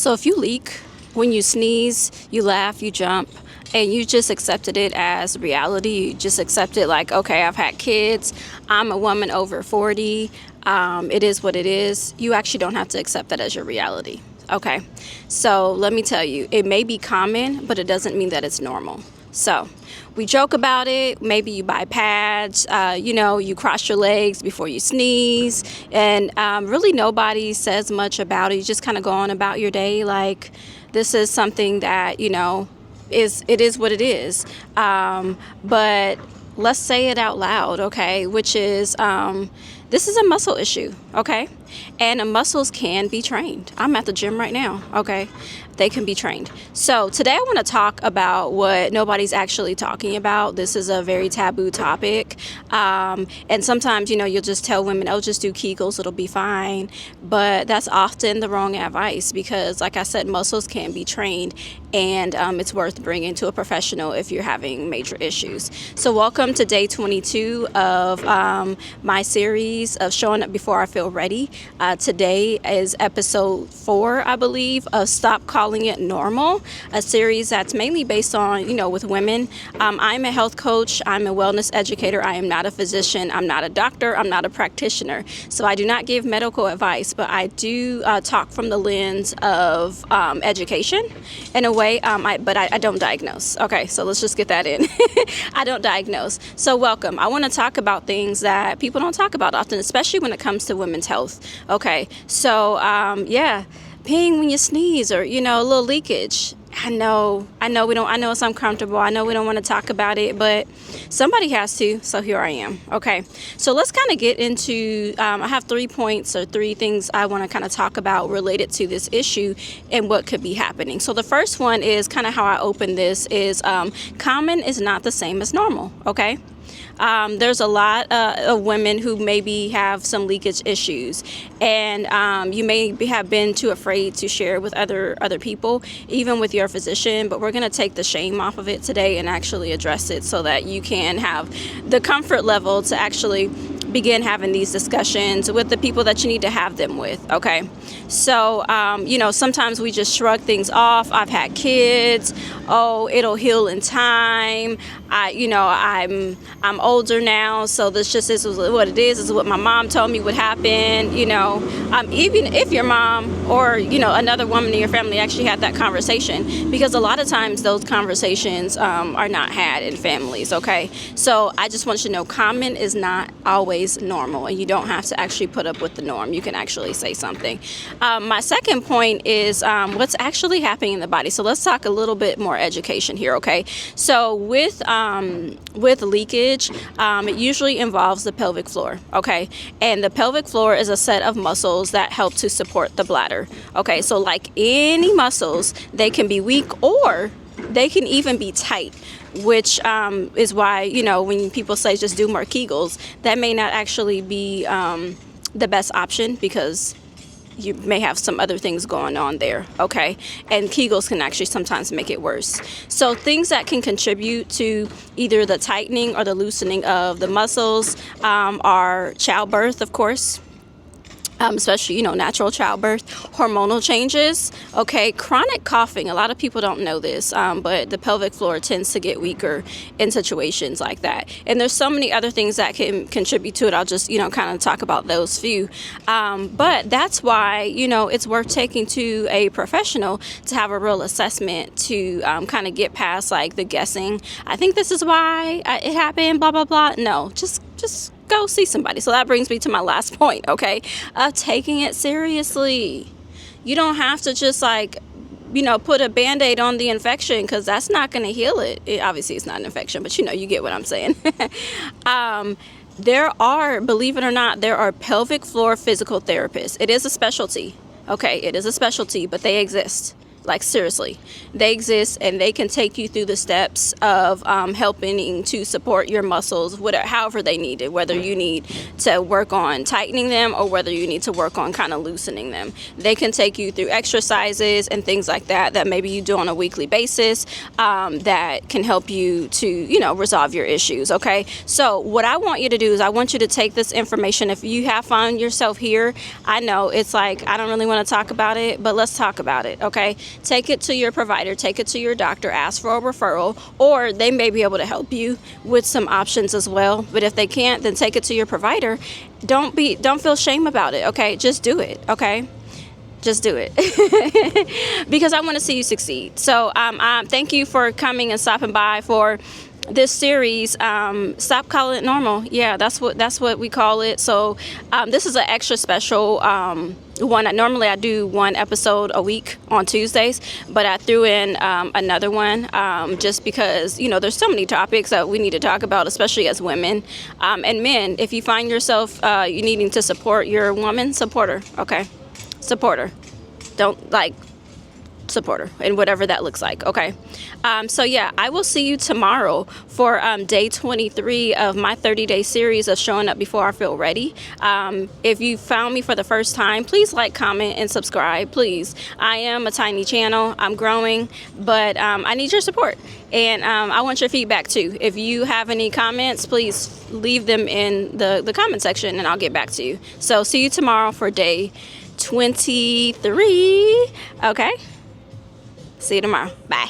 So if you leak, when you sneeze, you laugh, you jump, and you just accepted it as reality, you just accept it like, okay, I've had kids, I'm a woman over 40, it is what it is, you actually don't have to accept that as your reality. Okay, so let me tell you, it may be common, but it doesn't mean that it's normal. So we joke about it. Maybe you buy pads, you cross your legs before you sneeze, and really nobody says much about it. You just kind of go on about your day like this is something that, it is what it is. But let's say it out loud, okay, which is this is a muscle issue, okay? And muscles can be trained. I'm at the gym right now, okay? They can be trained. So today I want to talk about what nobody's actually talking about. This is a very taboo topic. And sometimes, you'll just tell women, oh, just do Kegels, it'll be fine. But that's often the wrong advice because, like I said, muscles can be trained, and it's worth bringing to a professional if you're having major issues. So welcome to day 22 of my series of Showing Up Before I Feel Ready. Today is episode 4, I believe, of Stop Calling It Normal, a series that's mainly based on, with women. I'm a health coach. I'm a wellness educator. I am not a physician. I'm not a doctor. I'm not a practitioner. So I do not give medical advice, but I do talk from the lens of education in a way, but I don't diagnose. Okay, so let's just get that in. I don't diagnose. So welcome. I want to talk about things that people don't talk about often, especially when it comes to women's health. Okay, so peeing when you sneeze, or a little leakage. I know it's uncomfortable. I know we don't want to talk about it, but somebody has to, so here I am. Okay, so let's kind of get into, I have 3 points or 3 things I want to kind of talk about related to this issue and what could be happening. So the first one is kind of how I open this is common is not the same as normal, okay? There's a lot of women who maybe have some leakage issues, and you may have been too afraid to share with other people, even with your physician, but we're going to take the shame off of it today and actually address it so that you can have the comfort level to actually begin having these discussions with the people that you need to have them with, okay? So, sometimes we just shrug things off. I've had kids. Oh, it'll heal in time. I'm older now, so this is what it is. This is what my mom told me would happen. Even if your mom or another woman in your family actually had that conversation, because a lot of times those conversations are not had in families. Okay, so I just want you to know, common is not always normal, and you don't have to actually put up with the norm. You can actually say something. My second point is what's actually happening in the body. So let's talk a little bit more education here. Okay, so with leakage, it usually involves the pelvic floor, okay? And the pelvic floor is a set of muscles that help to support the bladder, okay? So like any muscles, they can be weak or they can even be tight, which is why, when people say just do more Kegels, that may not actually be the best option because you may have some other things going on there, okay? And Kegels can actually sometimes make it worse. So things that can contribute to either the tightening or the loosening of the muscles are childbirth, of course. Especially, natural childbirth, hormonal changes, okay, chronic coughing. A lot of people don't know this, but the pelvic floor tends to get weaker in situations like that. And there's so many other things that can contribute to it. I'll just, kind of talk about those few. But that's why, it's worth taking to a professional to have a real assessment to kind of get past like the guessing. I think this is why it happened, blah, blah, blah. No, just go see somebody. So that brings me to my last point, okay, of taking it seriously. You don't have to just put a Band-Aid on the infection, because that's not going to heal it. Obviously it's not an infection, but you get what I'm saying. Believe it or not, there are pelvic floor physical therapists. It is a specialty, okay, it is a specialty, but they exist. Like, seriously, they exist, and they can take you through the steps of helping to support your muscles, whatever, however they need it, whether you need to work on tightening them or whether you need to work on kind of loosening them. They can take you through exercises and things like that maybe you do on a weekly basis, that can help you to, you know, resolve your issues. Okay, so what I want you to do is I want you to take this information. If you have found yourself here, I know it's like, I don't really want to talk about it, but let's talk about it. Okay, take it to your provider, take it to your doctor, ask for a referral, or they may be able to help you with some options as well. But if they can't, then take it to your provider. Don't feel shame about it. Okay, just do it. Okay, just do it. Because I want to see you succeed. So thank you for coming and stopping by for this series. Stop calling it normal. Yeah, that's what we call it. So this is an extra special one. Normally I do one episode a week on Tuesdays, but I threw in another one just because, you know, there's so many topics that we need to talk about, especially as women and men. If you find yourself you needing to support your woman, support her. Okay, support her. Don't support her, and whatever that looks like. Okay, so yeah, I will see you tomorrow for day 23 of my 30-day series of showing up before I feel ready. If you found me for the first time, please like, comment, and subscribe, please. I am a tiny channel, I'm growing, but I need your support, and I want your feedback too. If you have any comments, please leave them in the comment section and I'll get back to you. So see you tomorrow for day 23. Okay, see you tomorrow. Bye.